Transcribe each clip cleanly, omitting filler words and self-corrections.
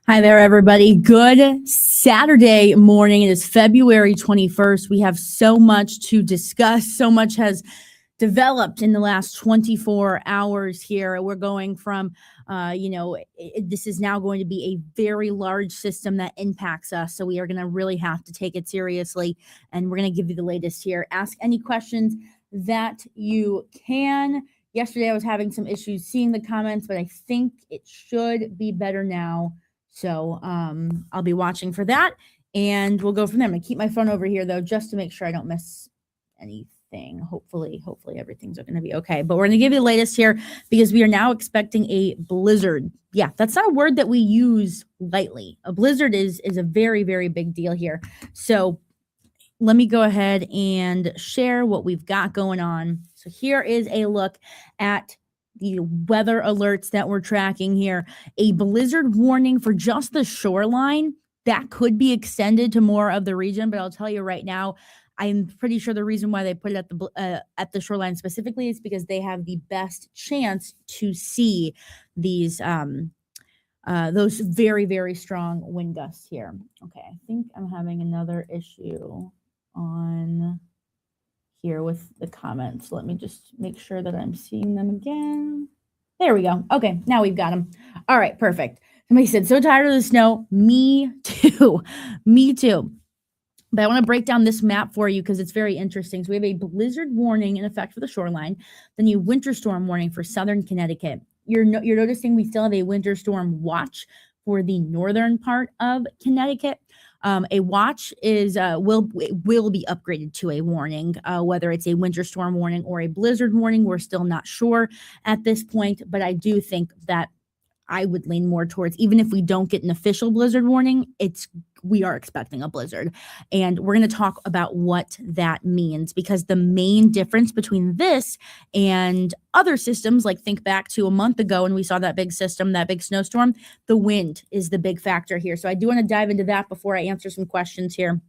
Hi there, everybody. Good Saturday morning. It is February 21st. We have so much to discuss. So much has developed in the last 24 hours here. We're going from, this is now going to be a very large system that impacts us. So we are going to really have to take it seriously. And we're going to give you the latest here. Ask any questions that you can. Yesterday, I was having some issues seeing the comments, but I think it should be better now. So I'll be watching for that, and we'll go from there. I'm going to keep my phone over here, though, just to make sure I don't miss anything. Hopefully everything's going to be okay. But we're going to give you the latest here because we are now expecting a blizzard. Yeah, that's not a word that we use lightly. A blizzard is a very, very big deal here. So let me go ahead and share what we've got going on. So here is a look at the weather alerts that we're tracking here. A blizzard warning for just the shoreline that could be extended to more of the region, but I'll tell you right now, I'm pretty sure the reason why they put it at the shoreline specifically is because they have the best chance to see these those very, very strong wind gusts here. Okay, I think I'm having another issue on here with the comments. Let me just make sure that I'm seeing them again. There we go. Okay, now we've got them. All right, perfect. Somebody said, so tired of the snow. Me too. Me too. But I want to break down this map for you because it's very interesting. So we have a blizzard warning in effect for the shoreline, then a winter storm warning for southern Connecticut. You're noticing we still have a winter storm watch for the northern part of Connecticut. A watch is will be upgraded to a warning, whether it's a winter storm warning or a blizzard warning. We're still not sure at this point, but I do think that I would lean more towards, even if we don't get an official blizzard warning, we are expecting a blizzard. And we're going to talk about what that means, because the main difference between this and other systems, like think back to a month ago when we saw that big system, that big snowstorm, the wind is the big factor here. So I do want to dive into that before I answer some questions here.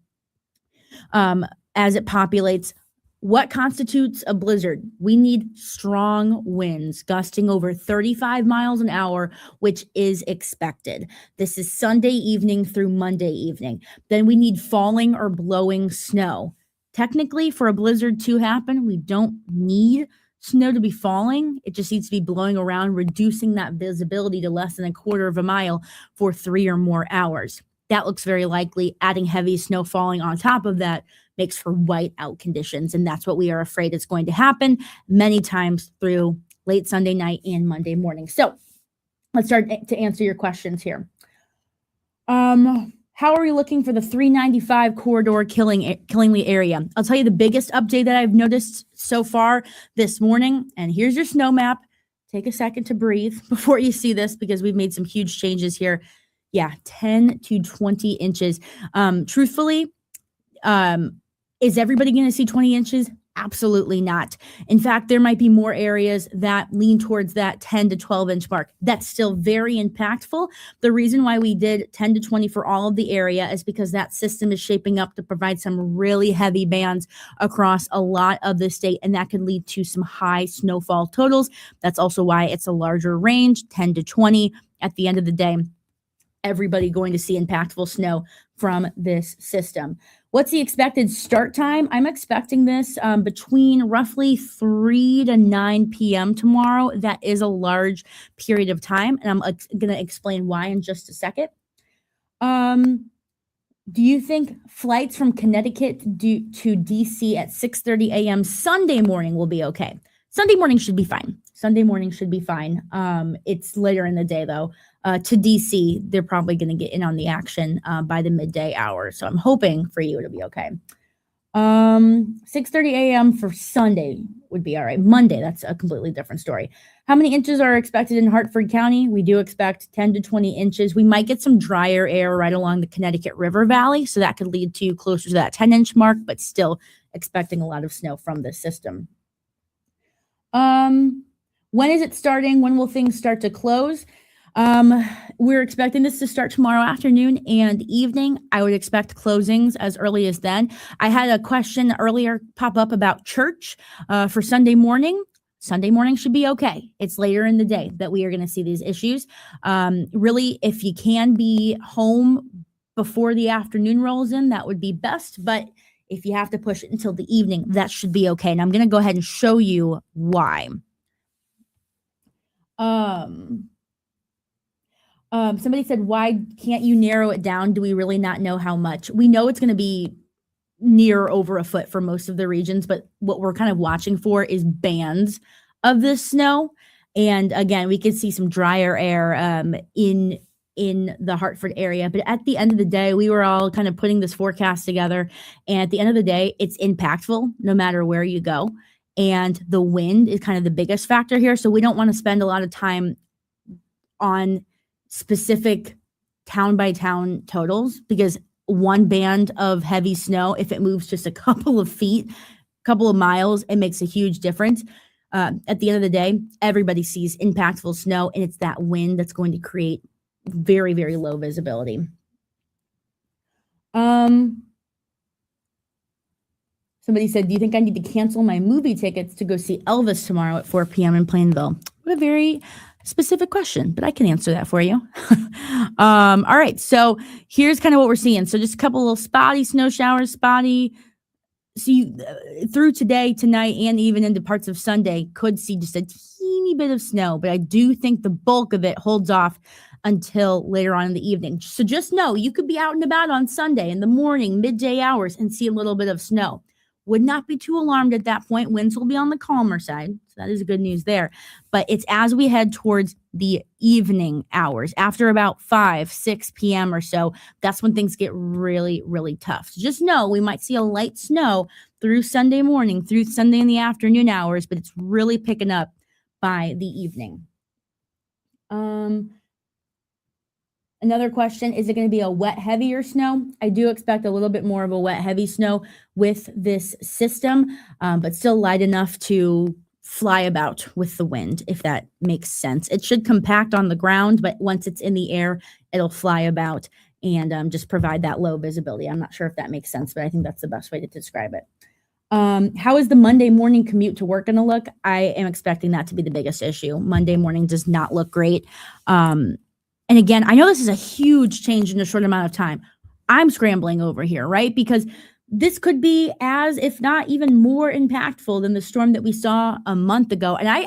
As it populates, what constitutes a blizzard? We need strong winds gusting over 35 miles an hour, which is expected. This is Sunday evening through Monday evening. Then we need falling or blowing snow. Technically, for a blizzard to happen, we don't need snow to be falling. It just needs to be blowing around, reducing that visibility to less than a quarter of a mile for 3 or more hours. That looks very likely. Adding heavy snow falling on top of that makes for whiteout conditions, and that's what we are afraid is going to happen many times through late Sunday night and Monday morning. So let's start to answer your questions here. How are we looking for the 395 corridor Killingly area? I'll tell you the biggest update that I've noticed so far this morning, and here's your snow map. Take a second to breathe before you see this, because we've made some huge changes here. Yeah, 10 to 20 inches. Truthfully, is everybody going to see 20 inches? Absolutely not. In fact, there might be more areas that lean towards that 10 to 12 inch mark. That's still very impactful. The reason why we did 10 to 20 for all of the area is because that system is shaping up to provide some really heavy bands across a lot of the state, and that can lead to some high snowfall totals. That's also why it's a larger range, 10 to 20. At the end of the day, everybody going to see impactful snow from this system. What's the expected start time? I'm expecting this between roughly 3 to 9 p.m. tomorrow. That is a large period of time, and I'm going to explain why in just a second. Do you think flights from Connecticut to DC at 6:30 a.m. Sunday morning will be okay? Sunday morning should be fine. Sunday morning should be fine. It's later in the day though. To DC, they're probably going to get in on the action by the midday hour. So I'm hoping for you it'll be okay. 6:30 a.m. for Sunday would be all right. Monday, that's a completely different story. How many inches are expected in Hartford County? We do expect 10 to 20 inches. We might get some drier air right along the Connecticut River Valley, so that could lead to closer to that 10-inch mark, but still expecting a lot of snow from this system. When is it starting? When will things start to close? We're expecting this to start tomorrow afternoon and evening. I would expect closings as early as then. I had a question earlier pop up about church for Sunday morning. Sunday morning should be okay. It's later in the day that we are going to see these issues. Really, if you can be home before the afternoon rolls in, that would be best. But if you have to push it until the evening, that should be okay. And I'm going to go ahead and show you why. Somebody said, why can't you narrow it down? Do we really not know how much? We know it's going to be near over a foot for most of the regions, but what we're kind of watching for is bands of this snow. And again, we could see some drier air in the Hartford area. But at the end of the day, we were all kind of putting this forecast together. And at the end of the day, it's impactful no matter where you go. And the wind is kind of the biggest factor here. So we don't want to spend a lot of time on specific town by town totals, because one band of heavy snow, if it moves just a couple of feet, couple of miles, it makes a huge difference. At the end of the day, everybody sees impactful snow, and it's that wind that's going to create very, very low visibility. Somebody said, do you think I need to cancel my movie tickets to go see Elvis tomorrow at 4 p.m. in Plainville? What a very specific question, but I can answer that for you. All right, so here's kind of what we're seeing. So just a couple little spotty snow showers, spotty. So you, through today, tonight, and even into parts of Sunday, could see just a teeny bit of snow, but I do think the bulk of it holds off until later on in the evening. So just know you could be out and about on Sunday in the morning, midday hours, and see a little bit of snow. Would not be too alarmed at that point. Winds will be on the calmer side. So that is good news there. But it's as we head towards the evening hours, after about 5, 6 p.m. or so, that's when things get really, really tough. So just know we might see a light snow through Sunday morning, through Sunday in the afternoon hours, but it's really picking up by the evening. Another question, is it going to be a wet, heavier snow? I do expect a little bit more of a wet, heavy snow with this system, but still light enough to fly about with the wind, if that makes sense. It should compact on the ground, but once it's in the air, it'll fly about and just provide that low visibility. I'm not sure if that makes sense, but I think that's the best way to describe it. How is the Monday morning commute to work going to look? I am expecting that to be the biggest issue. Monday morning does not look great. And again, I know this is a huge change in a short amount of time. I'm scrambling over here, right? Because this could be as, if not even more impactful than the storm that we saw a month ago. And I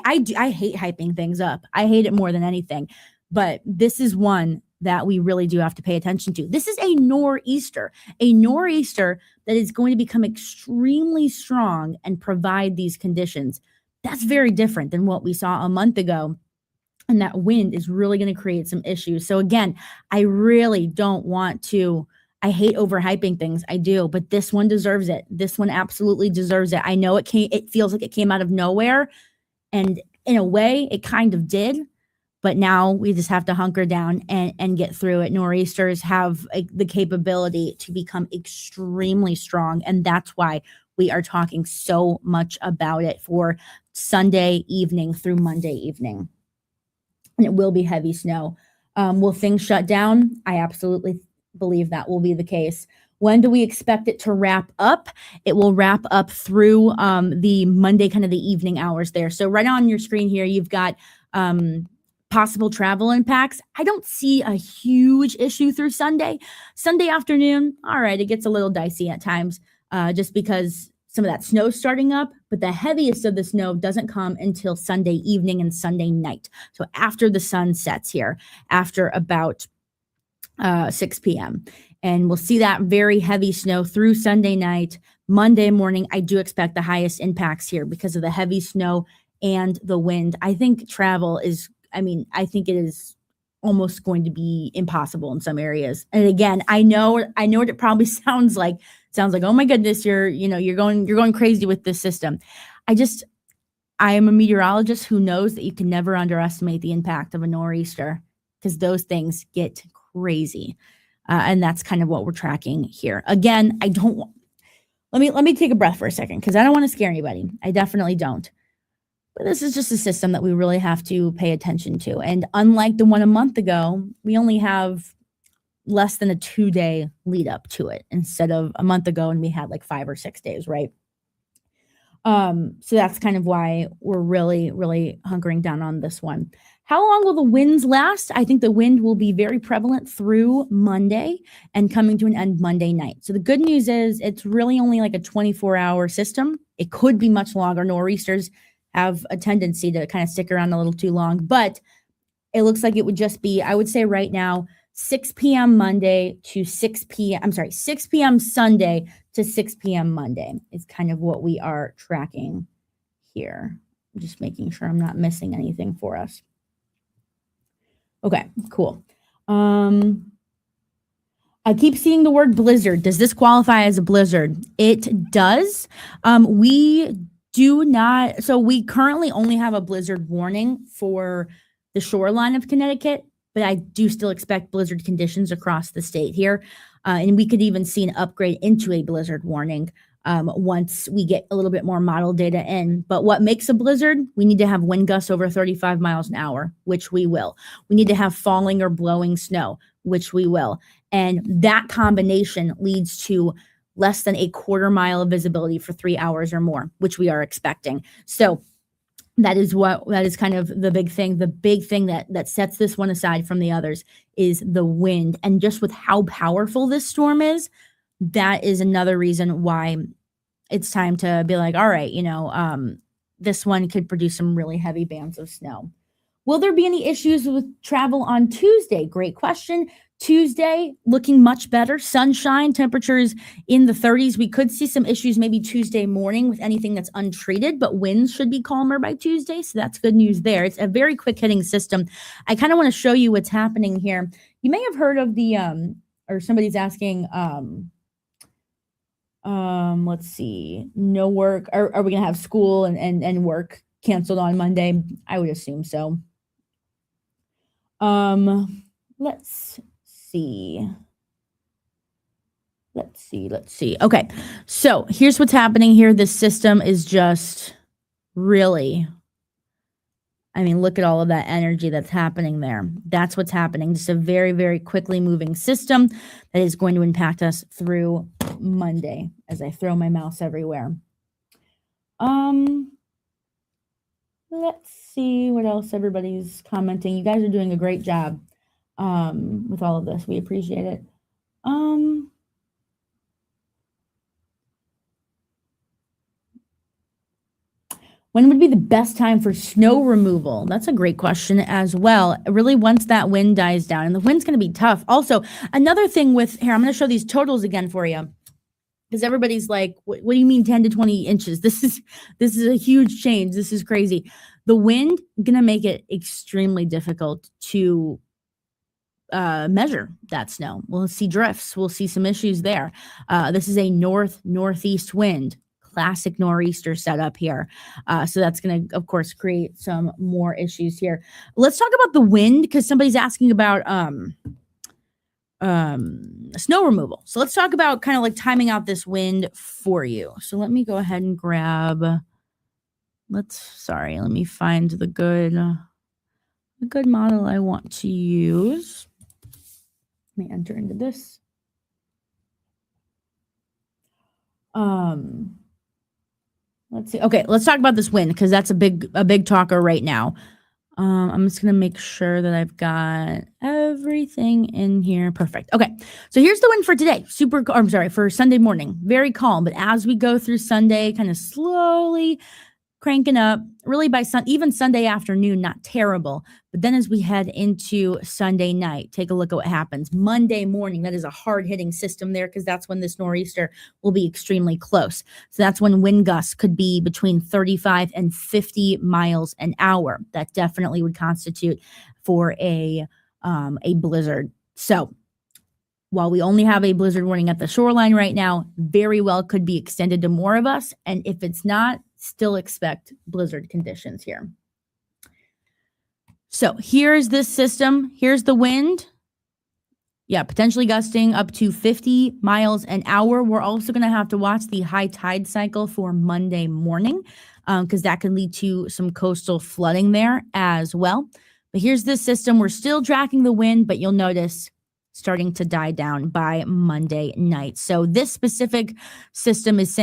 hate hyping things up. I hate it more than anything. But this is one that we really do have to pay attention to. This is a nor'easter that is going to become extremely strong and provide these conditions. That's very different than what we saw a month ago. And that wind is really going to create some issues. So again, I really don't want to, I hate overhyping things. I do, but this one deserves it. This one absolutely deserves it. I know it feels like it came out of nowhere. And in a way, it kind of did. But now we just have to hunker down and get through it. Nor'easters have the capability to become extremely strong. And that's why we are talking so much about it for Sunday evening through Monday evening. And it will be heavy snow. Will things shut down? I absolutely believe that will be the case. When do we expect it to wrap up? It will wrap up through the Monday, kind of the evening hours there. So right on your screen here, you've got possible travel impacts. I don't see a huge issue through Sunday. Sunday afternoon, all right, it gets a little dicey at times just because some of that snow starting up, but the heaviest of the snow doesn't come until Sunday evening and Sunday night. So after the sun sets here, after about 6 p.m. And we'll see that very heavy snow through Sunday night. Monday morning, I do expect the highest impacts here because of the heavy snow and the wind. I think travel is, I think it is almost going to be impossible in some areas. And again, I know what it probably sounds like. It sounds like, oh my goodness, you're going crazy with this system. I am a meteorologist who knows that you can never underestimate the impact of a nor'easter, because those things get crazy. And that's kind of what we're tracking here. Again, let me take a breath for a second, because I don't want to scare anybody. I definitely don't. But this is just a system that we really have to pay attention to. And unlike the one a month ago, we only have less than a 2-day lead up to it, instead of a month ago and we had like 5 or 6 days, right? So that's kind of why we're really, really hunkering down on this one. How long will the winds last? I think the wind will be very prevalent through Monday and coming to an end Monday night. So the good news is it's really only like a 24-hour system. It could be much longer. Nor'easters have a tendency to kind of stick around a little too long, but it looks like it would just be, I would say right now, 6 p.m. Monday to 6 p.m. Sunday to 6 p.m. Monday is kind of what we are tracking here. I'm just making sure I'm not missing anything for us. Okay, cool. I keep seeing the word blizzard. Does this qualify as a blizzard? It does. We do not. So we currently only have a blizzard warning for the shoreline of Connecticut, but I do still expect blizzard conditions across the state here. And we could even see an upgrade into a blizzard warning once we get a little bit more model data in. But what makes a blizzard? We need to have wind gusts over 35 miles an hour, which we will. We need to have falling or blowing snow, which we will. And that combination leads to less than a quarter mile of visibility for 3 hours or more, which we are expecting. So that is kind of the big thing. The big thing that sets this one aside from the others is the wind. And just with how powerful this storm is, that is another reason why it's time to be like, all right, this one could produce some really heavy bands of snow. Will there be any issues with travel on Tuesday? Great question. Tuesday looking much better. Sunshine, temperatures in the 30s. We could see some issues maybe Tuesday morning with anything that's untreated, but winds should be calmer by Tuesday. So that's good news there. It's a very quick hitting system. I kind of want to show you what's happening here. You may have heard of the, or somebody's asking, let's see, no work. Are we going to have school and work canceled on Monday? I would assume so. Let's see. Okay, so here's what's happening here. This system is just really, look at all of that energy that's happening there. That's what's happening. Just a very, very quickly moving system that is going to impact us through Monday as I throw my mouse everywhere. Let's see what else everybody's commenting. You guys are doing a great job with all of this. We appreciate it. When would be the best time for snow removal? That's a great question as well. Really, once that wind dies down, and the wind's going to be tough. Also, another thing with here, I'm going to show these totals again for you, because everybody's like, what do you mean 10 to 20 inches? This is a huge change. This is crazy. The wind going to make it extremely difficult to measure that snow. We'll see drifts. We'll see some issues there. This is a northeast wind. Classic nor'easter setup here. So that's going to, of course, create some more issues here. Let's talk about the wind, because somebody's asking about snow removal. So let's talk about kind of like timing out this wind for you. So let me go ahead and grab, let me find the good model I want to use. Let me enter into this. Let's see. Okay, let's talk about this wind, because that's a big talker right now. I'm just going to make sure that I've got everything in here. Perfect. Okay, so here's the wind for today. For Sunday morning. Very calm, but as we go through Sunday, kind of slowly cranking up really by even Sunday afternoon, not terrible. But then as we head into Sunday night, take a look at what happens. Monday morning, that is a hard hitting system there because that's when this nor'easter will be extremely close. So that's when wind gusts could be between 35 and 50 miles an hour. That definitely would constitute for a blizzard. So while we only have a blizzard warning at the shoreline right now, very well could be extended to more of us. And if it's not, still expect blizzard conditions here. So here's this system. Here's the wind. Yeah, potentially gusting up to 50 miles an hour. We're also going to have to watch the high tide cycle for Monday morning because that can lead to some coastal flooding there as well. But here's this system. We're still tracking the wind, but you'll notice starting to die down by Monday night. So this specific system is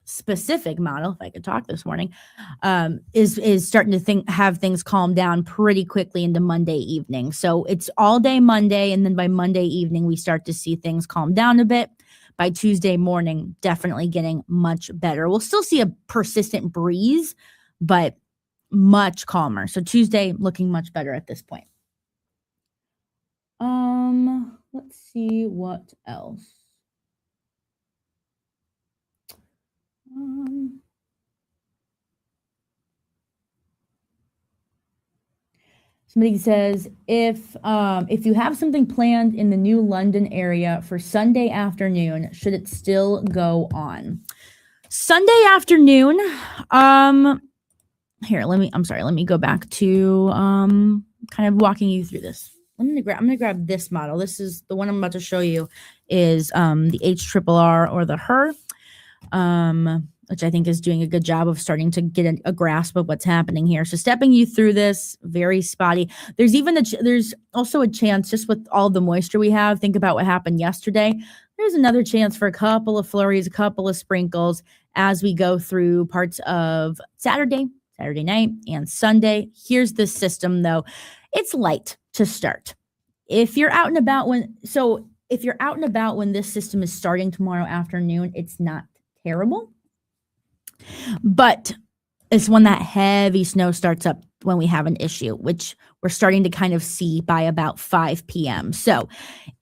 specific model, if I could talk this morning, is starting to have things calm down pretty quickly into Monday evening. So it's all day Monday, and then by Monday evening, we start to see things calm down a bit. By Tuesday morning, definitely getting much better. We'll still see a persistent breeze, but much calmer. So Tuesday looking much better at this point. Let's see what else. Somebody says, if you have something planned in the new London area for Sunday afternoon, should it still go on? Sunday afternoon, here, let me go back to kind of walking you through this. I'm gonna grab this model. This is the one I'm about to show you is the HRRR or the HRRR, which I think is doing a good job of starting to get a grasp of what's happening here. So stepping you through this, very spotty. There's even there's also a chance, just with all the moisture we have, think about what happened yesterday. There's another chance for a couple of flurries, a couple of sprinkles as we go through parts of Saturday night, and Sunday. Here's the system though. It's light to start. If you're out and about when this system is starting tomorrow afternoon, it's not terrible. But it's when that heavy snow starts up when we have an issue, which we're starting to kind of see by about 5 p.m. So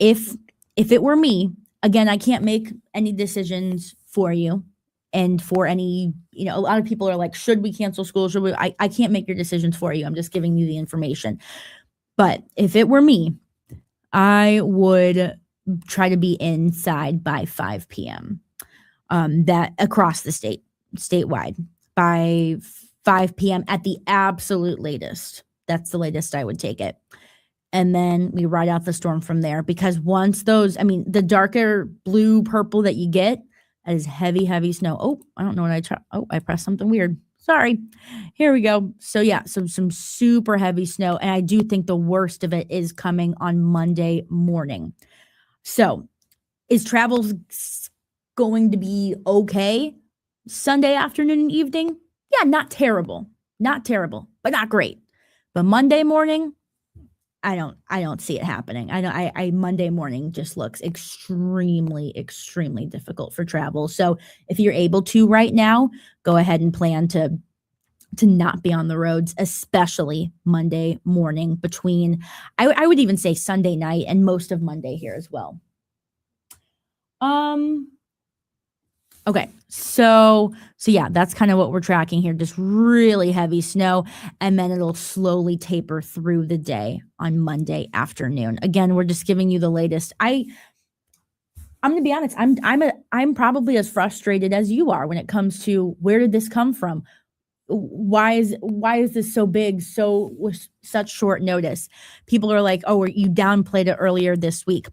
if it were me, again, I can't make any decisions for you. And for any, a lot of people are like, should we cancel school? Should we? I can't make your decisions for you. I'm just giving you the information. But if it were me, I would try to be inside by 5 p.m. That across the statewide by 5 p.m. at the absolute latest. That's the latest I would take it. And then we ride out the storm from there, because once the darker blue, purple that you get, that is heavy, heavy snow. Oh, I don't know what I tried. Oh, I pressed something weird. Sorry. Here we go. So yeah, some super heavy snow. And I do think the worst of it is coming on Monday morning. So is travel going to be okay Sunday afternoon and evening? Yeah, not terrible, but not great. But Monday morning, I don't see it happening. Monday morning just looks extremely, extremely difficult for travel. So if you're able to right now, go ahead and plan to not be on the roads, especially Monday morning between, I would even say Sunday night and most of Monday here as well. Okay, so yeah, that's kind of what we're tracking here. Just really heavy snow, and then it'll slowly taper through the day on Monday afternoon. Again, we're just giving you the latest. I'm gonna be honest. I'm probably as frustrated as you are when it comes to where did this come from? Why is this so big, so with such short notice? People are like, oh, you downplayed it earlier this week.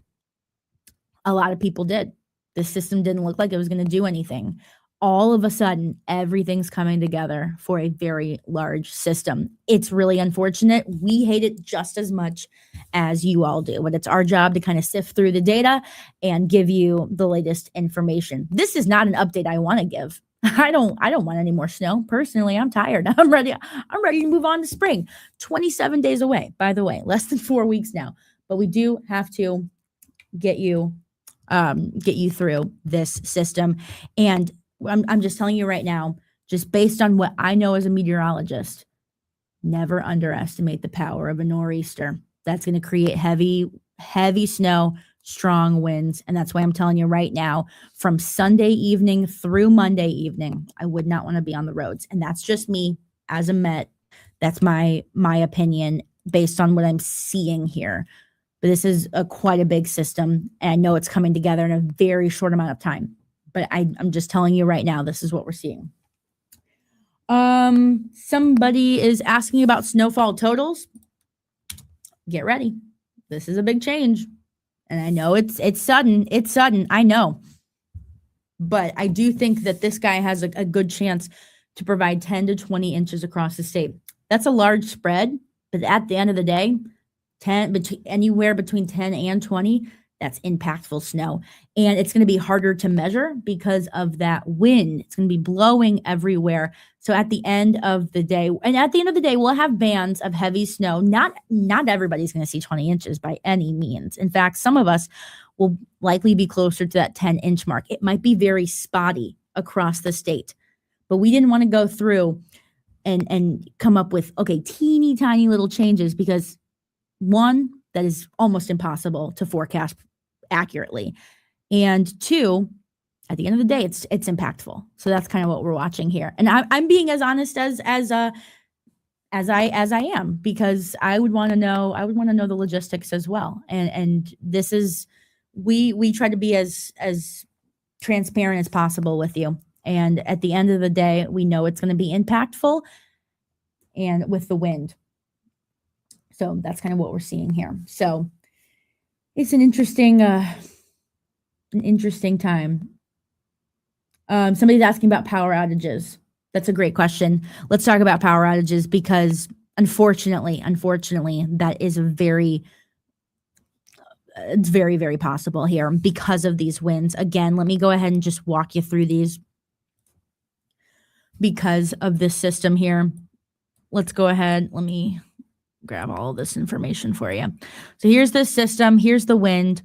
A lot of people did. The system didn't look like it was going to do anything. All of a sudden, everything's coming together for a very large system. It's really unfortunate. We hate it just as much as you all do, but it's our job to kind of sift through the data and give you the latest information. This is not an update I want to give. I don't want any more snow. Personally, I'm tired. I'm ready to move on to spring. 27 days away, by the way, less than 4 weeks now. But we do have to get you through this system. And I'm just telling you right now, just based on what I know as a meteorologist, never underestimate the power of a nor'easter. That's going to create heavy snow, strong winds. And that's why I'm telling you right now, from Sunday evening through Monday evening, I would not want to be on the roads. And that's just me as a Met. That's my opinion based on what I'm seeing here. But this is quite a big system, and I know it's coming together in a very short amount of time. But I'm just telling you right now, this is what we're seeing. Somebody is asking about snowfall totals. Get ready. This is a big change. And I know it's sudden. It's sudden. I know. But I do think that this guy has a good chance to provide 10 to 20 inches across the state. That's a large spread, but at the end of the day, anywhere between 10 and 20, that's impactful snow. And it's going to be harder to measure because of that wind. It's going to be blowing everywhere. So at the end of the day, we'll have bands of heavy snow. Not everybody's going to see 20 inches by any means. In fact, some of us will likely be closer to that 10-inch mark. It might be very spotty across the state, but we didn't want to go through and come up with, teeny tiny little changes, because one, that is almost impossible to forecast accurately. And two, at the end of the day, it's impactful. So that's kind of what we're watching here. And I'm being as honest as I am, because I would want to know the logistics as well. And this is, we try to be as transparent as possible with you. And at the end of the day, we know it's going to be impactful, and with the wind. So that's kind of what we're seeing here. So it's an interesting time. Somebody's asking about power outages. That's a great question. Let's talk about power outages, because unfortunately, that is it's very, very possible here because of these winds. Again, let me go ahead and just walk you through these because of this system here. Let's go ahead. Let me grab all of this information for you. So here's the system. Here's the wind.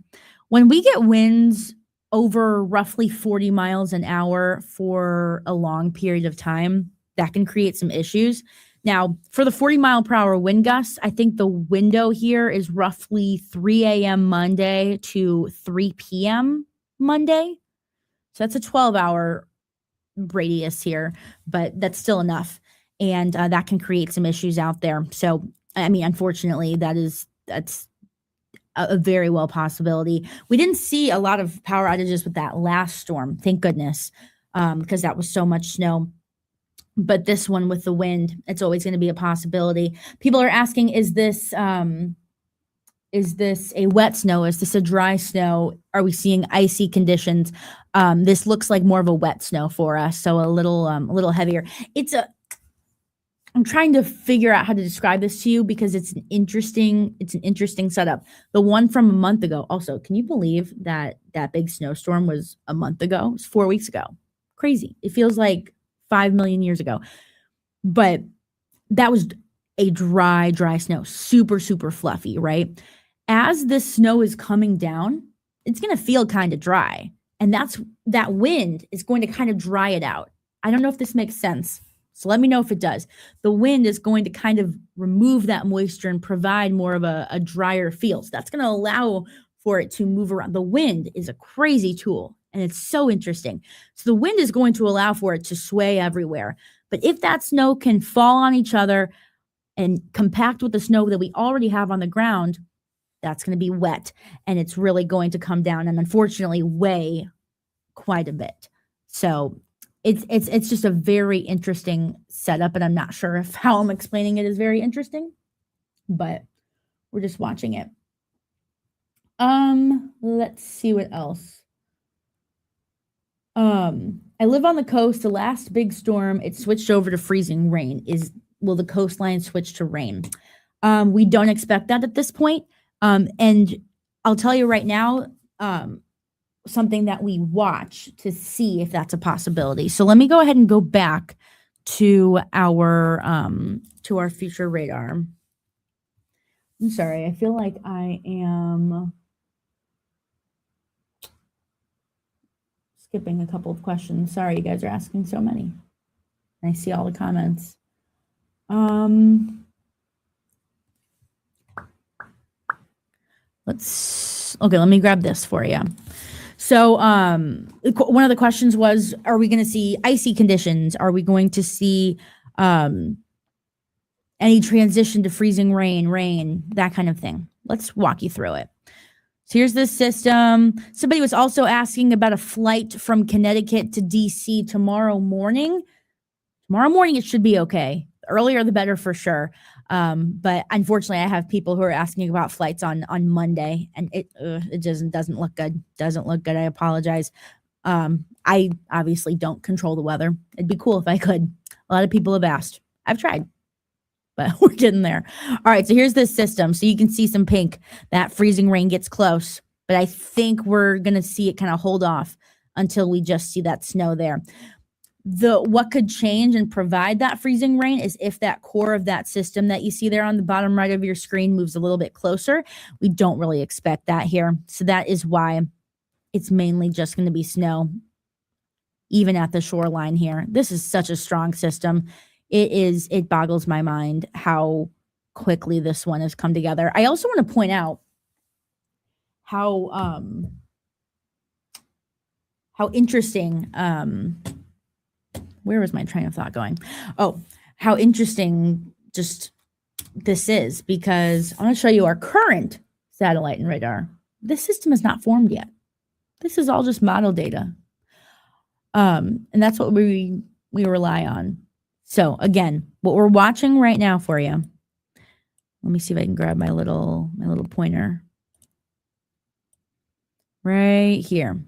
When we get winds over roughly 40 miles an hour for a long period of time, that can create some issues. Now, for the 40 mile per hour wind gusts, I think the window here is roughly 3 a.m. Monday to 3 p.m. Monday. So that's a 12-hour radius here, but that's still enough. And that can create some issues out there. So, I mean, unfortunately, that's a very well possibility. We didn't see a lot of power outages with that last storm, thank goodness, because that was so much snow. But this one with the wind, it's always going to be a possibility. People are asking, is this a wet snow? Is this a dry snow? Are we seeing icy conditions? This looks like more of a wet snow for us, so a little heavier. I'm trying to figure out how to describe this to you, because it's an interesting setup. The one from a month ago. Also, can you believe that big snowstorm was a month ago? It was 4 weeks ago. Crazy. It feels like 5 million years ago. But that was a dry snow, super, super fluffy, right? As this snow is coming down, it's going to feel kind of dry. And that wind is going to kind of dry it out. I don't know if this makes sense. So let me know if it does. The wind is going to kind of remove that moisture and provide more of a drier feel. So that's going to allow for it to move around. The wind is a crazy tool, and it's so interesting. So the wind is going to allow for it to sway everywhere. But if that snow can fall on each other and compact with the snow that we already have on the ground, that's going to be wet, and it's really going to come down and unfortunately weigh quite a bit. So it's just a very interesting setup, and I'm not sure if how I'm explaining it is very interesting, but we're just watching it. Let's see what else. I live on the coast. The last big storm, it switched over to freezing rain. Will the coastline switch to rain? We don't expect that at this point. And I'll tell you right now, something that we watch to see if that's a possibility. So let me go ahead and go back to our future radar. I'm sorry, I feel like I am skipping a couple of questions. Sorry, you guys are asking so many. I see all the comments. Let me grab this for you. So, one of the questions was, are we going to see icy conditions? Are we going to see, any transition to freezing rain, that kind of thing? Let's walk you through it. So here's the system. Somebody was also asking about a flight from Connecticut to DC tomorrow morning. Tomorrow morning, it should be okay. The earlier, the better for sure. But unfortunately, I have people who are asking about flights on Monday, and it doesn't look good. Doesn't look good. I apologize. I obviously don't control the weather. It'd be cool if I could. A lot of people have asked. I've tried, but we're getting there. All right, so here's this system. So you can see some pink. That freezing rain gets close, but I think we're going to see it kind of hold off until we just see that snow there. What could change and provide that freezing rain is if that core of that system that you see there on the bottom right of your screen moves a little bit closer. We don't really expect that here. So that is why it's mainly just going to be snow, even at the shoreline here. This is such a strong system. It boggles my mind how quickly this one has come together. I also want to point out how interesting, where was my train of thought going? Oh, how interesting just this is, because I'm going to show you our current satellite and radar. This system is not formed yet. This is all just model data. And that's what we rely on. So again, what we're watching right now for you. Let me see if I can grab my little pointer. Right here.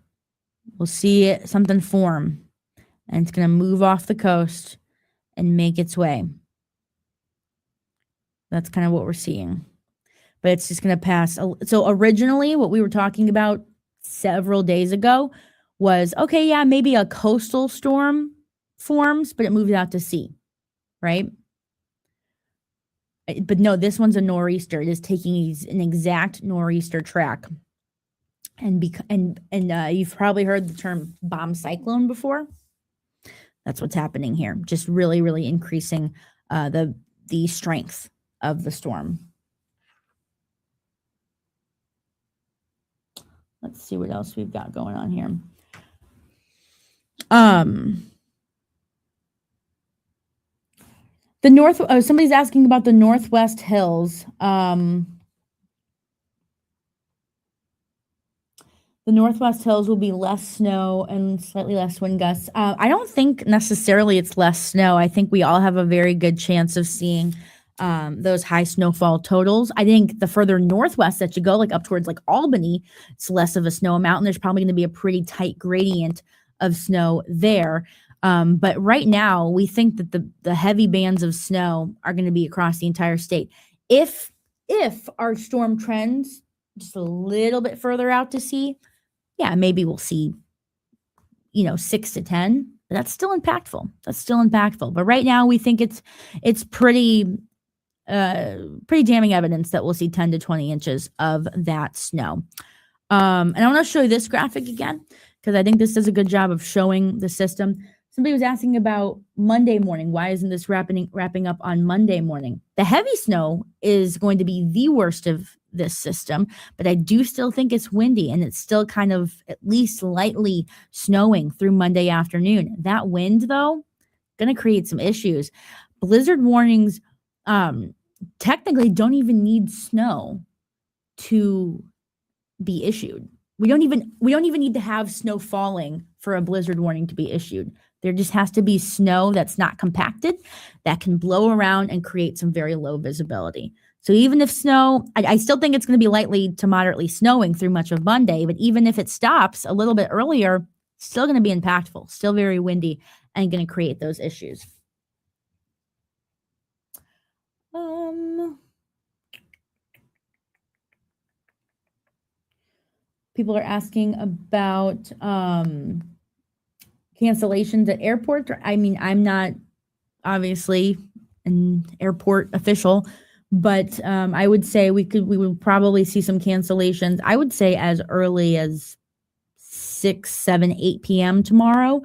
We'll see something form. And it's going to move off the coast and make its way. That's kind of what we're seeing. But it's just going to pass. So originally, what we were talking about several days ago was, okay, yeah, maybe a coastal storm forms, but it moves out to sea, right? But no, this one's a nor'easter. It is taking an exact nor'easter track. And you've probably heard the term bomb cyclone before. That's what's happening here. Just really, really increasing the strength of the storm. Let's see what else we've got going on here. Somebody's asking about the Northwest Hills. The Northwest Hills will be less snow and slightly less wind gusts. I don't think necessarily it's less snow. I think we all have a very good chance of seeing those high snowfall totals. I think the further northwest that you go, like up towards like Albany, it's less of a snow amount, and there's probably going to be a pretty tight gradient of snow there. But right now, we think that the heavy bands of snow are going to be across the entire state. If our storm trends just a little bit further out to sea, yeah, maybe we'll see, 6 to 10. But that's still impactful. But right now, we think it's pretty damning evidence that we'll see 10 to 20 inches of that snow. And I want to show you this graphic again, because I think this does a good job of showing the system. Somebody was asking about Monday morning. Why isn't this wrapping up on Monday morning? The heavy snow is going to be the worst of this system, but I do still think it's windy, and it's still kind of at least lightly snowing through Monday afternoon. That wind, though, going to create some issues. Blizzard warnings technically don't even need snow to be issued. We don't even need to have snow falling for a blizzard warning to be issued. There just has to be snow that's not compacted, that can blow around and create some very low visibility. So even if snow, I still think it's going to be lightly to moderately snowing through much of Monday, but even if it stops a little bit earlier, still going to be impactful, still very windy, and going to create those issues. People are asking about cancellations at airports. I mean, I'm not obviously an airport official, but I would say we would probably see some cancellations. I would say as early as 6, 7, 8 p.m. tomorrow,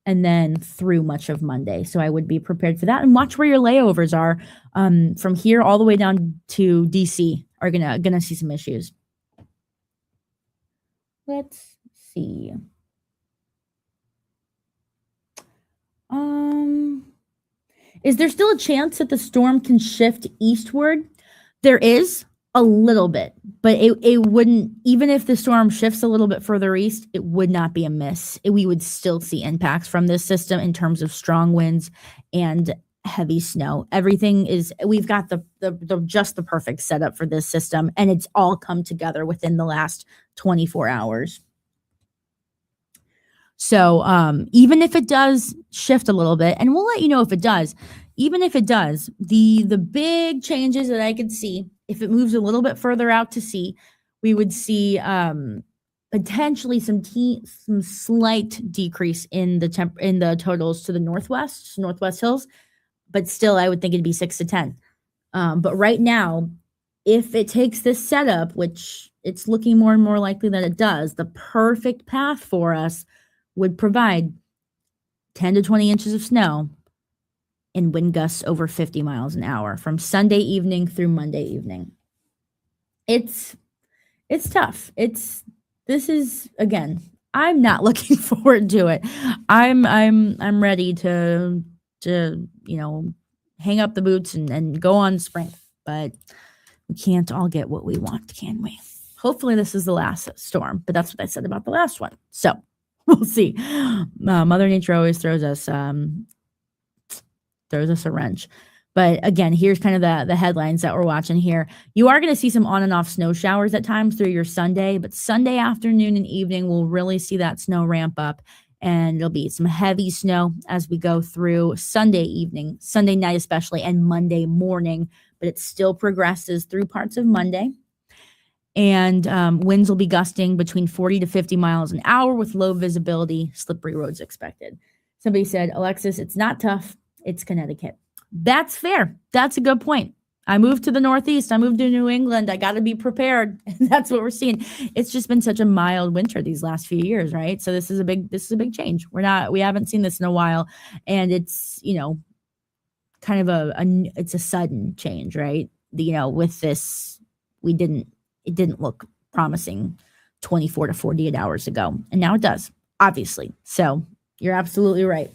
and then through much of Monday. So I would be prepared for that, and watch where your layovers are. From here all the way down to DC are gonna see some issues. Let's see. Is there still a chance that the storm can shift eastward? There is a little bit, but it wouldn't, even if the storm shifts a little bit further east, it would not be a miss. We would still see impacts from this system in terms of strong winds and heavy snow. Everything is, we've got the just the perfect setup for this system, and it's all come together within the last 24 hours. So even if it does shift a little bit, and we'll let you know if it does, even if it does, the big changes that I could see, if it moves a little bit further out to sea, we would see potentially some slight decrease in the totals to the northwest hills, but still I would think it'd be 6 to 10. But right now, if it takes this setup, which it's looking more and more likely that it does, the perfect path for us would provide 10 to 20 inches of snow and wind gusts over 50 miles an hour from Sunday evening through Monday evening. It's tough. This is, again, I'm not looking forward to it. I'm ready to hang up the boots and go on sprint, but we can't all get what we want, can we? Hopefully this is the last storm, but that's what I said about the last one. So we'll see. Mother Nature always throws us a wrench. But again, here's kind of the headlines that we're watching here. You are going to see some on and off snow showers at times through your Sunday, but Sunday afternoon and evening, we'll really see that snow ramp up, and there'll be some heavy snow as we go through Sunday evening, Sunday night especially, and Monday morning, but it still progresses through parts of Monday. And winds will be gusting between 40 to 50 miles an hour with low visibility, slippery roads expected. Somebody said, Alexis, it's not tough. It's Connecticut. That's fair. That's a good point. I moved to the Northeast. I moved to New England. I got to be prepared. And that's what we're seeing. It's just been such a mild winter these last few years, right? So this is a big change. We haven't seen this in a while. And it's, kind of it's a sudden change, right? With this, it didn't look promising 24 to 48 hours ago. And now it does, obviously. So you're absolutely right.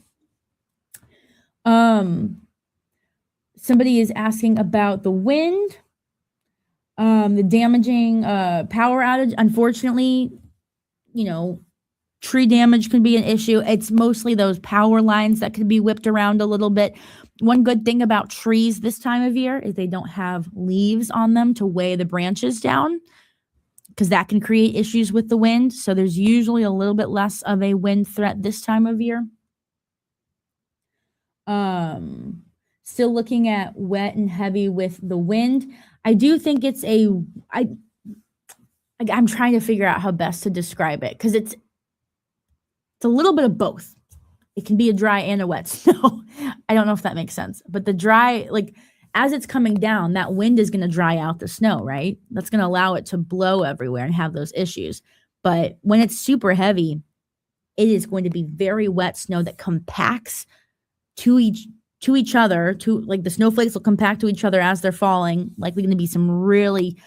Somebody is asking about the wind, the damaging power outage. Unfortunately, tree damage can be an issue. It's mostly those power lines that could be whipped around a little bit. One good thing about trees this time of year is they don't have leaves on them to weigh the branches down, because that can create issues with the wind. So there's usually a little bit less of a wind threat this time of year. Still looking at wet and heavy with the wind. I do think I'm trying to figure out how best to describe it, because it's a little bit of both. It can be a dry and a wet snow. I don't know if that makes sense, but the dry, as it's coming down, that wind is going to dry out the snow, right? That's going to allow it to blow everywhere and have those issues. But when it's super heavy, it is going to be very wet snow that compacts to each other, the snowflakes will compact to each other as they're falling. Likely going to be some really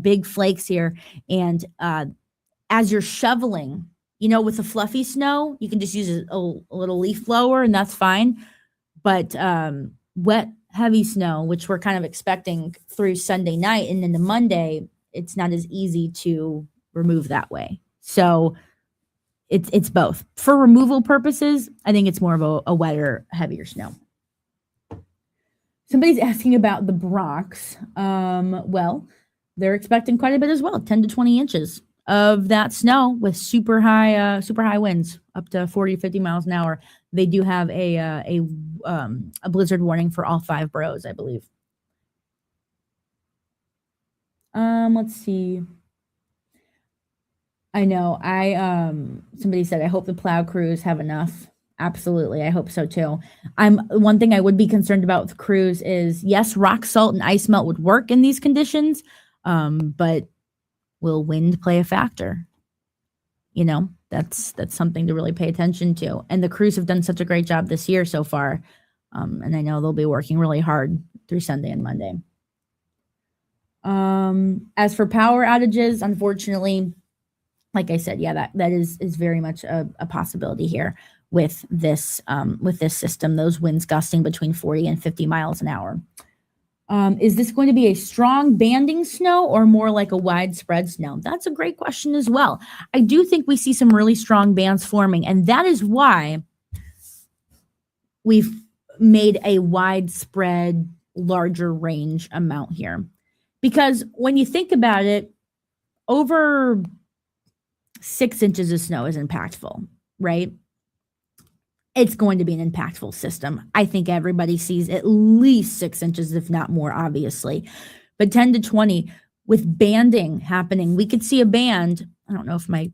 big flakes here. And as you're shoveling, with the fluffy snow, you can just use a little leaf blower and that's fine. But wet, heavy snow, which we're kind of expecting through Sunday night and into Monday, it's not as easy to remove that way. So it's both. For removal purposes, I think it's more of a wetter, heavier snow. Somebody's asking about the Bronx. Well, they're expecting quite a bit as well, 10 to 20 inches of that snow with super high winds, up to 40, 50 miles an hour. They do have a blizzard warning for all 5 boroughs, I believe. Let's see. I know. Somebody said, I hope the plow crews have enough. Absolutely. I hope so too. One thing I would be concerned about with crews is, yes, rock salt and ice melt would work in these conditions, but will wind play a factor? That's something to really pay attention to. And the crews have done such a great job this year so far. And I know they'll be working really hard through Sunday and Monday. As for power outages, unfortunately, like I said, yeah, that is very much a possibility here with this system. Those winds gusting between 40 and 50 miles an hour. Is this going to be a strong banding snow or more like a widespread snow? That's a great question as well. I do think we see some really strong bands forming, and that is why we've made a widespread, larger range amount here. Because when you think about it, over 6 inches of snow is impactful, right? It's going to be an impactful system. I think everybody sees at least 6 inches, if not more, obviously. But 10 to 20, with banding happening, we could see a band. I don't know if my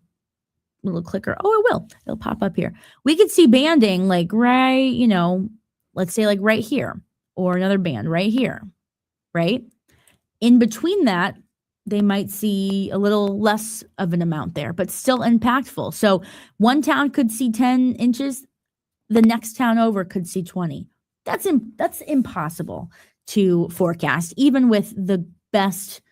little clicker, it will. It'll pop up here. We could see banding like right, let's say like right here, or another band right here, right? In between that, they might see a little less of an amount there, but still impactful. So one town could see 10 inches. The next town over could see 20. That's impossible to forecast, even with the best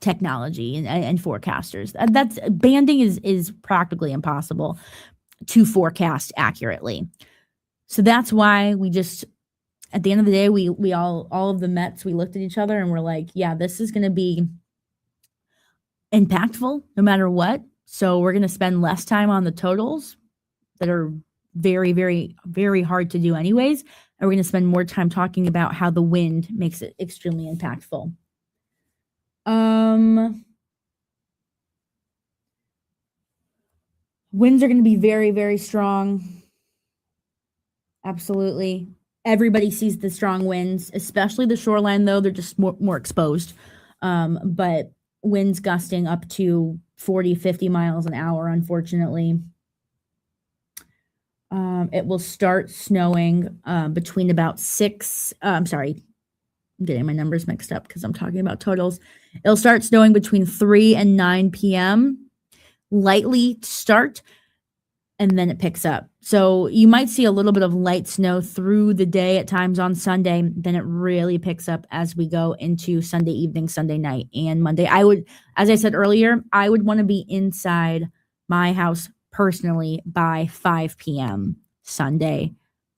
technology and forecasters. That's banding is practically impossible to forecast accurately. So that's why we just, at the end of the day, we all of the Mets, we looked at each other and we're like, yeah, this is going to be impactful no matter what. So we're going to spend less time on the totals that are very, very, very hard to do anyways. And we're going to spend more time talking about how the wind makes it extremely impactful. Winds are going to be very, very strong. Absolutely. Everybody sees the strong winds, especially the shoreline, though. They're just more exposed. But winds gusting up to 40, 50 miles an hour, unfortunately. It will start snowing between about 6. I'm sorry, I'm getting my numbers mixed up because I'm talking about totals. It'll start snowing between 3 and 9 p.m. Lightly to start, and then it picks up. So you might see a little bit of light snow through the day at times on Sunday. Then it really picks up as we go into Sunday evening, Sunday night, and Monday. As I said earlier, I would want to be inside my house personally by 5 p.m. Sunday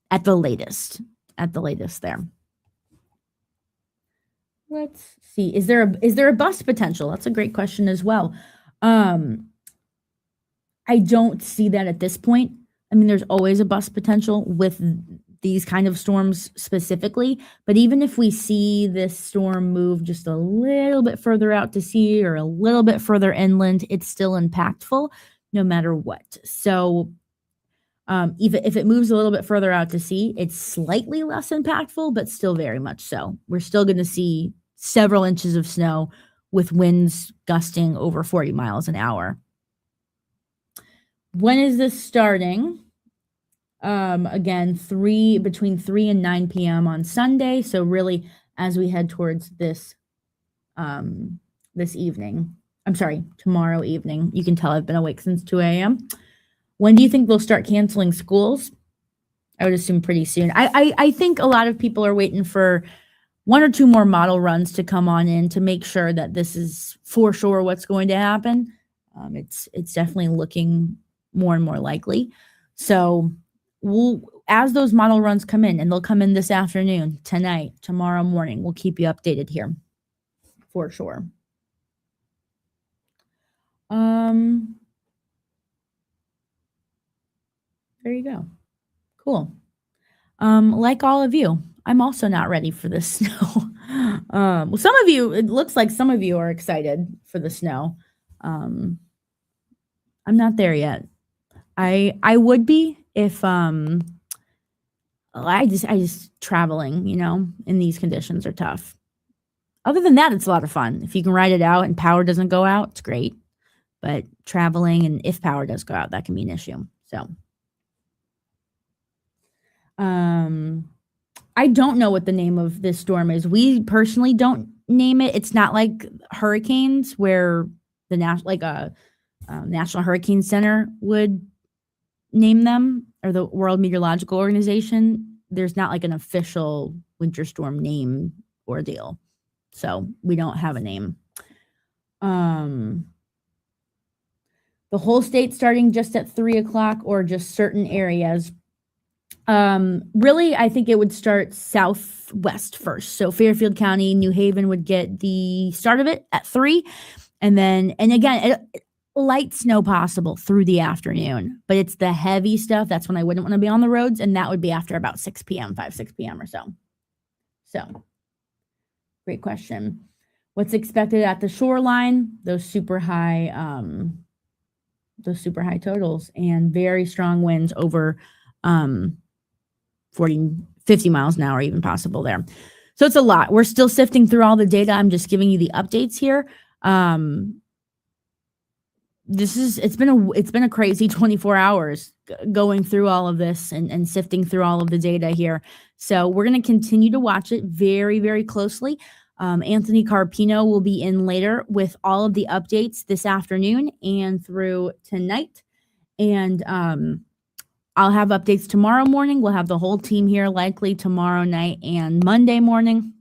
at the latest there. Let's see. Is there a bust potential? That's a great question as well. I don't see that at this point. I mean, there's always a bust potential with these kind of storms specifically, but even if we see this storm move just a little bit further out to sea or a little bit further inland, it's still impactful no matter what. So even if it moves a little bit further out to sea, it's slightly less impactful, but still very much so. We're still going to see several inches of snow with winds gusting over 40 miles an hour. When is this starting? Again, between 3 and 9 p.m. on Sunday. So really, as we head towards this evening, I'm sorry, tomorrow evening. You can tell I've been awake since 2 a.m. When do you think they'll start canceling schools? I would assume pretty soon. I think a lot of people are waiting for 1 or 2 more model runs to come on in to make sure that this is for sure what's going to happen. It's definitely looking more and more likely. So as those model runs come in, and they'll come in this afternoon, tonight, tomorrow morning, we'll keep you updated here for sure. There you go. Cool. Like all of you, I'm also not ready for the snow. Well, some of you, it looks like some of you are excited for the snow. I'm not there yet. I would be if I just traveling, in these conditions are tough. Other than that, it's a lot of fun. If you can ride it out and power doesn't go out, it's great. But traveling, and if power does go out, that can be an issue. So I don't know what the name of this storm is. We personally don't name it. It's not like hurricanes where the National Hurricane Center would name them, or the World Meteorological Organization. There's not like an official winter storm name ordeal. So we don't have a name. The whole state starting just at 3:00 or just certain areas. Really, I think it would start southwest first. So Fairfield County, New Haven would get the start of it at 3. And again, light snow possible through the afternoon, but it's the heavy stuff. That's when I wouldn't want to be on the roads. And that would be after about 6 p.m., 6 p.m. or so. So great question. What's expected at the shoreline? Those super high totals and very strong winds over 40, 50 miles an hour, even possible there. So it's a lot. We're still sifting through all the data. I'm just giving you the updates here. It's been a crazy 24 hours going through all of this and sifting through all of the data here. So we're going to continue to watch it very, very closely. Anthony Carpino will be in later with all of the updates this afternoon and through tonight. And I'll have updates tomorrow morning. We'll have the whole team here likely tomorrow night and Monday morning.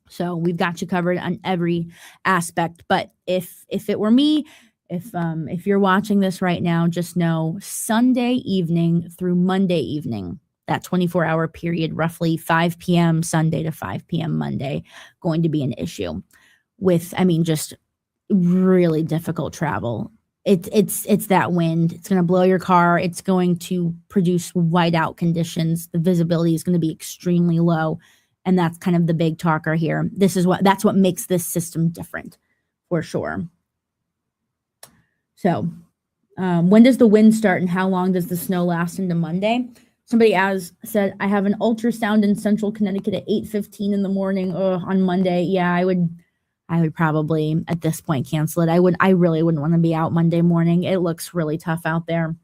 So we've got you covered on every aspect. But if it were me, if you're watching this right now, just know Sunday evening through Monday evening, that 24-hour period, roughly 5 p.m. Sunday to 5 p.m. Monday, going to be an issue with, just really difficult travel. It's that wind. It's going to blow your car. It's going to produce whiteout conditions. The visibility is going to be extremely low. And that's kind of the big talker here. That's what makes this system different for sure. So when does the wind start and how long does the snow last into Monday? Somebody said, I have an ultrasound in central Connecticut at 8:15 in the morning on Monday. Yeah, I would probably at this point cancel it. I really wouldn't want to be out Monday morning. It looks really tough out there.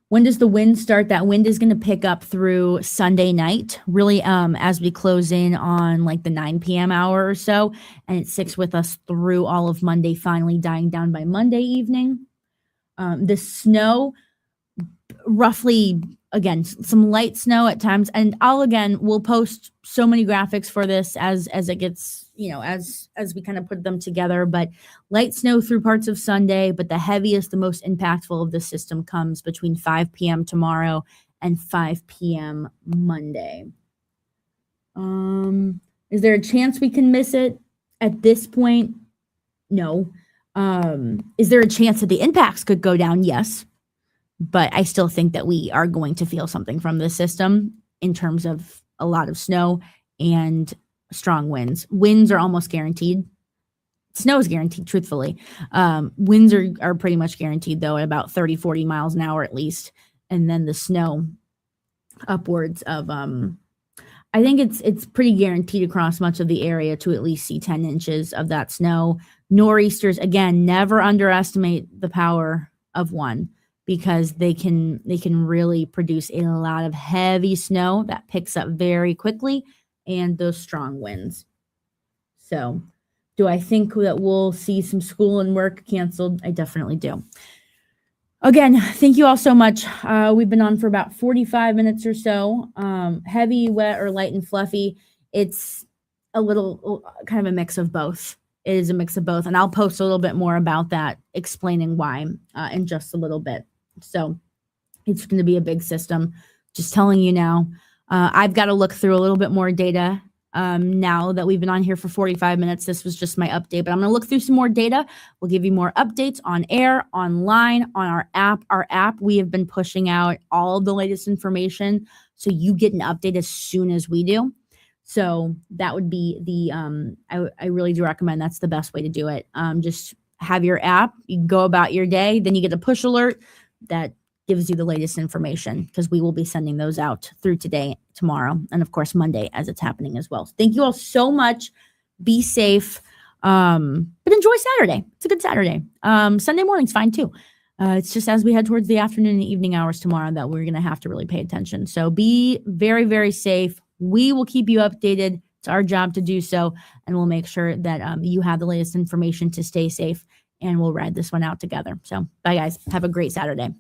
When does the wind start? That wind is going to pick up through Sunday night, really, as we close in on like the 9 p.m. hour or so, and it sticks with us through all of Monday, finally dying down by Monday evening. The snow, roughly, again, some light snow at times, and we'll post so many graphics for this as it gets, as we kind of put them together, but light snow through parts of Sunday, but the heaviest, the most impactful of the system comes between 5 p.m. tomorrow and 5 p.m. Monday. Is there a chance we can miss it at this point? No. Is there a chance that the impacts could go down? Yes. But I still think that we are going to feel something from this system in terms of a lot of snow and strong winds. Winds are almost guaranteed. Snow is guaranteed, truthfully. Winds are pretty much guaranteed, though, at about 30, 40 miles an hour at least. And then the snow upwards of, I think it's pretty guaranteed across much of the area to at least see 10 inches of that snow. Nor'easters, again, never underestimate the power of one, because they can really produce a lot of heavy snow that picks up very quickly and those strong winds. So do I think that we'll see some school and work canceled? I definitely do. Again, thank you all so much. We've been on for about 45 minutes or so. Heavy, wet, or light and fluffy. It's a little kind of a mix of both. It is a mix of both. And I'll post a little bit more about that, explaining why in just a little bit. So it's going to be a big system. Just telling you now. I've got to look through a little bit more data now that we've been on here for 45 minutes. This was just my update, but I'm going to look through some more data. We'll give you more updates on air, online, on our app. Our app, we have been pushing out all of the latest information, so you get an update as soon as we do. So that would be I really do recommend that's the best way to do it. Just have your app, you go about your day, then you get a push alert that gives you the latest information, because we will be sending those out through today, tomorrow, and of course Monday as it's happening as well. So thank you all so much. Be safe, but enjoy Saturday. It's a good Saturday. Sunday morning's fine too. It's just as we head towards the afternoon and evening hours tomorrow that we're going to have to really pay attention. So be very, very safe. We will keep you updated. It's our job to do so, and we'll make sure that you have the latest information to stay safe, and we'll ride this one out together. So bye, guys. Have a great Saturday.